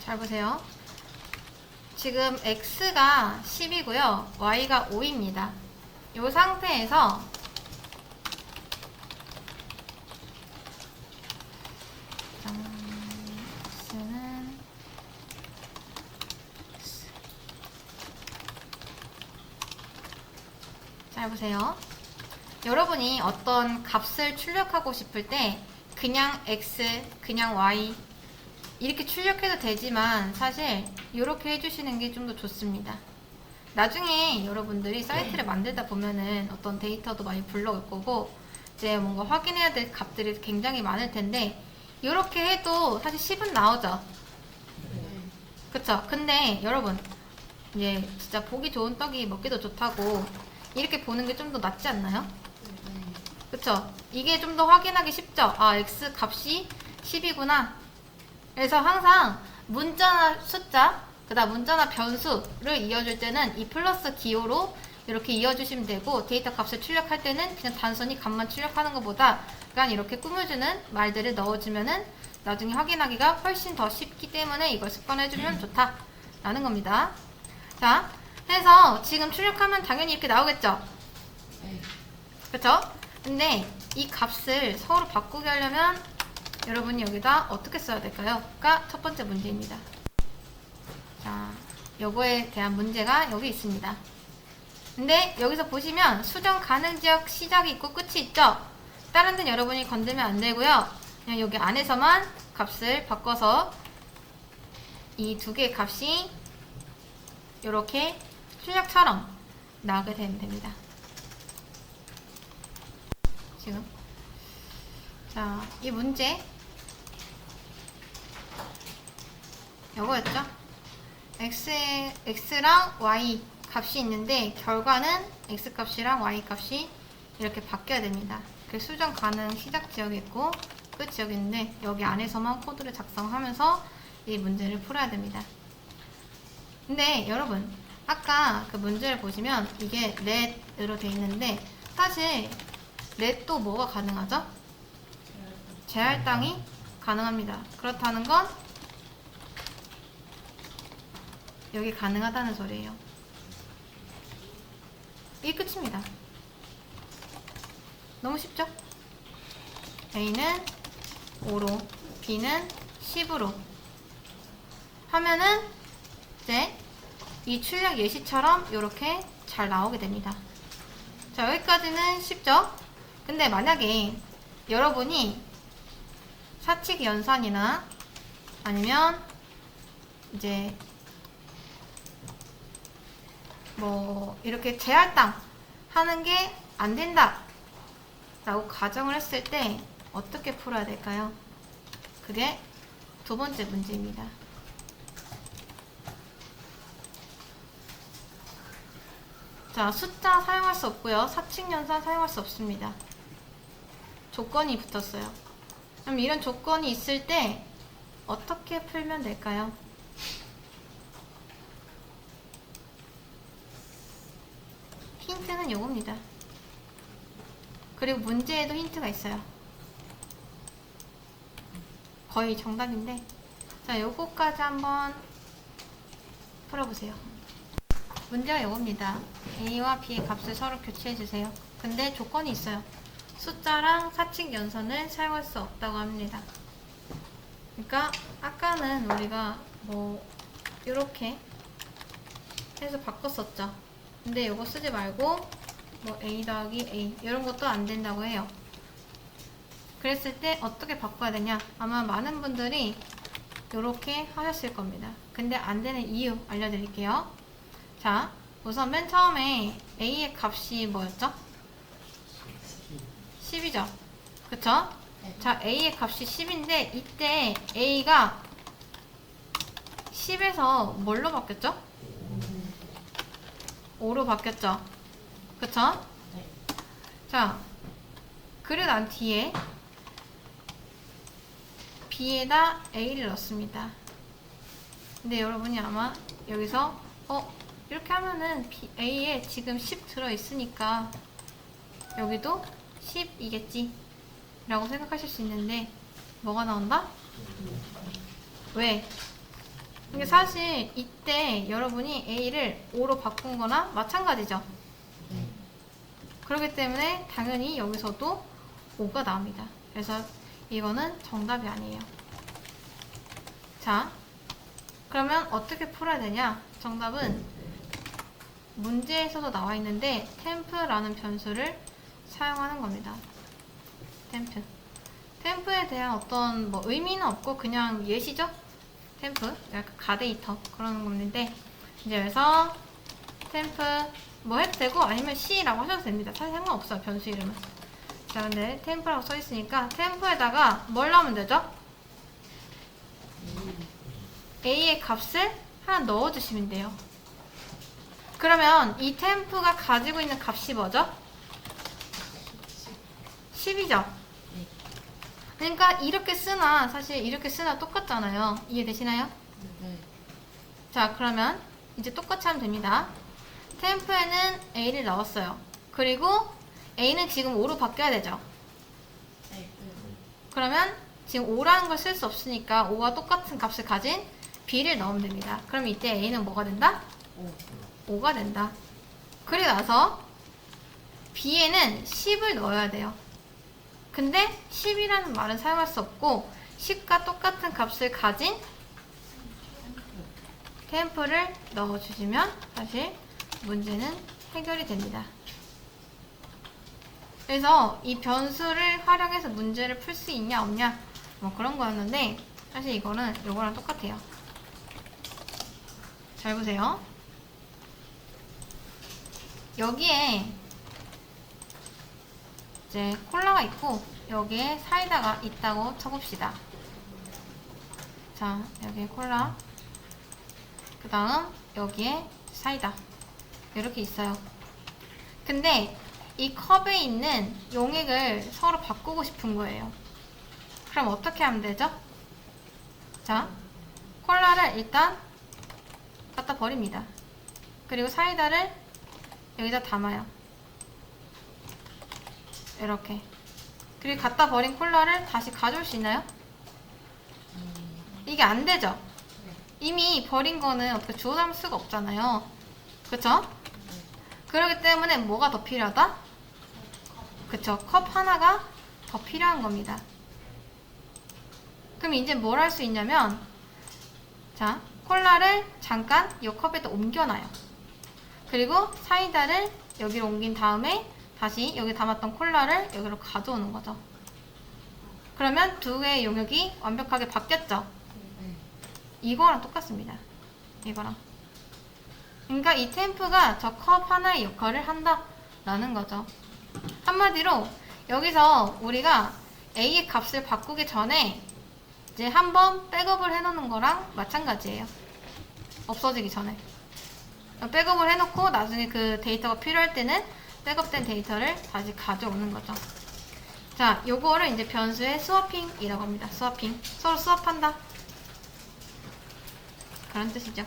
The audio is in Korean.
잘 보세요. 지금 x가 10이고요. y가 5입니다. 이 상태에서 x는 잘 보세요. 여러분이 어떤 값을 출력하고 싶을 때 그냥 x, 그냥 y 이렇게 출력해도 되지만 사실 이렇게 해주시는 게 좀 더 좋습니다. 나중에 여러분들이 사이트를 만들다 보면은 어떤 데이터도 많이 불러올 거고 이제 뭔가 확인해야 될 값들이 굉장히 많을 텐데 이렇게 해도 사실 10은 나오죠. 그쵸? 근데 여러분 이제 진짜 보기 좋은 떡이 먹기도 좋다고 이렇게 보는 게 좀 더 낫지 않나요? 그쵸? 이게 좀 더 확인하기 쉽죠? 아, x 값이 10이구나. 그래서 항상 문자나 숫자, 그 다음 문자나 변수를 이어줄 때는 이 플러스 기호로 이렇게 이어주시면 되고 데이터 값을 출력할 때는 그냥 단순히 값만 출력하는 것보다 약간 이렇게 꾸며주는 말들을 넣어주면은 나중에 확인하기가 훨씬 더 쉽기 때문에 이걸 습관해주면 좋다라는 겁니다. 자, 해서 지금 출력하면 당연히 이렇게 나오겠죠? 그쵸? 근데 이 값을 서로 바꾸게 하려면 여러분이 여기다 어떻게 써야 될까요? 가 첫 번째 문제입니다. 자, 요거에 대한 문제가 여기 있습니다. 근데 여기서 보시면 수정 가능 지역 시작이 있고 끝이 있죠? 다른 데는 여러분이 건들면 안 되고요. 그냥 여기 안에서만 값을 바꿔서 이 두 개의 값이 이렇게 출력처럼 나오게 되면 됩니다. 지금 자, 이 문제 요거였죠? x랑 y 값이 있는데 결과는 x 값이랑 y 값이 이렇게 바뀌어야 됩니다. 그 수정 가능 시작 지역이 있고 끝 지역이 있는데 여기 안에서만 코드를 작성하면서 이 문제를 풀어야 됩니다. 근데 여러분 아까 그 문제를 보시면 이게 let으로 되어 있는데 사실 let도 뭐가 가능하죠? 재할당이 가능합니다. 그렇다는 건 여기 가능하다는 소리예요. 이게 끝입니다. 너무 쉽죠? A는 5로 B는 10으로 하면은 이제 이 출력 예시처럼 이렇게 잘 나오게 됩니다. 자, 여기까지는 쉽죠? 근데 만약에 여러분이 사칙 연산이나 아니면 이제 뭐 이렇게 재할당 하는 게 안 된다 라고 가정을 했을 때 어떻게 풀어야 될까요? 그게 두 번째 문제입니다. 자, 숫자 사용할 수 없고요. 사칙 연산 사용할 수 없습니다. 조건이 붙었어요. 그럼 이런 조건이 있을 때 어떻게 풀면 될까요? 힌트는 요겁니다. 그리고 문제에도 힌트가 있어요. 거의 정답인데 자, 요거까지 한번 풀어보세요. 문제가 요겁니다. A와 B의 값을 서로 교체해주세요. 근데 조건이 있어요. 숫자랑 사칙 연산을 사용할 수 없다고 합니다. 그러니까 아까는 우리가 뭐 이렇게 해서 바꿨었죠. 근데 이거 쓰지 말고 뭐 A 더하기 A 이런 것도 안 된다고 해요. 그랬을 때 어떻게 바꿔야 되냐? 아마 많은 분들이 이렇게 하셨을 겁니다. 근데 안 되는 이유 알려드릴게요. 자, 우선 맨 처음에 A의 값이 뭐였죠? 10이죠? 그쵸? 자, A의 값이 10인데 이때 A가 10에서 뭘로 바뀌었죠? 5로 바뀌었죠? 그쵸? 자, 그리고 난 뒤에 B에다 A를 넣습니다. 근데 여러분이 아마 여기서 이렇게 하면은 A에 지금 10 들어있으니까 여기도 10이겠지 라고 생각하실 수 있는데 뭐가 나온다? 왜? 이게 사실 이때 여러분이 A를 O로 바꾼 거나 마찬가지죠. 그렇기 때문에 당연히 여기서도 5가 나옵니다. 그래서 이거는 정답이 아니에요. 자, 그러면 어떻게 풀어야 되냐? 정답은 문제에서도 나와 있는데 템프라는 변수를 사용하는 겁니다. 템프에 대한 어떤 뭐 의미는 없고 그냥 예시죠? 템프, 약간 가데이터 그런 건데 이제 여기서 템프 뭐 해도 되고 아니면 C라고 하셔도 됩니다. 사실 상관없어요. 변수 이름은. 자, 근데 템프라고 써있으니까 템프에다가 뭘 넣으면 되죠? A의 값을 하나 넣어주시면 돼요. 그러면 이 템프가 가지고 있는 값이 뭐죠? 10이죠? 그러니까 이렇게 쓰나 사실 이렇게 쓰나 똑같잖아요. 이해되시나요? 네. 자, 그러면 이제 똑같이 하면 됩니다. 템프에는 A를 넣었어요. 그리고 A는 지금 5로 바뀌어야 되죠. 네. 그러면 지금 5라는 걸 쓸 수 없으니까 5와 똑같은 값을 가진 B를 넣으면 됩니다. 그럼 이때 A는 뭐가 된다? 5가 된다. 그리고 나서 B에는 10을 넣어야 돼요. 근데 10이라는 말은 사용할 수 없고 10과 똑같은 값을 가진 템프를 넣어주시면 사실 문제는 해결이 됩니다. 그래서 이 변수를 활용해서 문제를 풀 수 있냐 없냐 뭐 그런 거였는데 사실 이거는 요거랑 똑같아요. 잘 보세요. 여기에 이제 콜라가 있고 여기에 사이다가 있다고 쳐봅시다. 자, 여기에 콜라, 그 다음 여기에 사이다 이렇게 있어요. 근데 이 컵에 있는 용액을 서로 바꾸고 싶은 거예요. 그럼 어떻게 하면 되죠? 자, 콜라를 일단 갖다 버립니다. 그리고 사이다를 여기다 담아요. 이렇게. 그리고 갖다 버린 콜라를 다시 가져올 수 있나요? 이게 안 되죠? 이미 버린 거는 어떻게 주워 담을 수가 없잖아요. 그쵸? 그렇기 때문에 뭐가 더 필요하다? 그쵸? 컵 하나가 더 필요한 겁니다. 그럼 이제 뭘 할 수 있냐면, 자, 콜라를 잠깐 이 컵에다 옮겨놔요. 그리고 사이다를 여기로 옮긴 다음에 다시 여기 담았던 콜라를 여기로 가져오는 거죠. 그러면 두 개의 용액이 완벽하게 바뀌었죠? 이거랑 똑같습니다. 이거랑. 그러니까 이 템프가 저 컵 하나의 역할을 한다라는 거죠. 한마디로 여기서 우리가 A의 값을 바꾸기 전에 이제 한번 백업을 해놓는 거랑 마찬가지예요. 없어지기 전에. 백업을 해놓고 나중에 그 데이터가 필요할 때는 백업된 데이터를 다시 가져오는 거죠. 자, 요거를 이제 변수의 스워핑이라고 합니다. 스워핑. 서로 스왑한다. 그런 뜻이죠.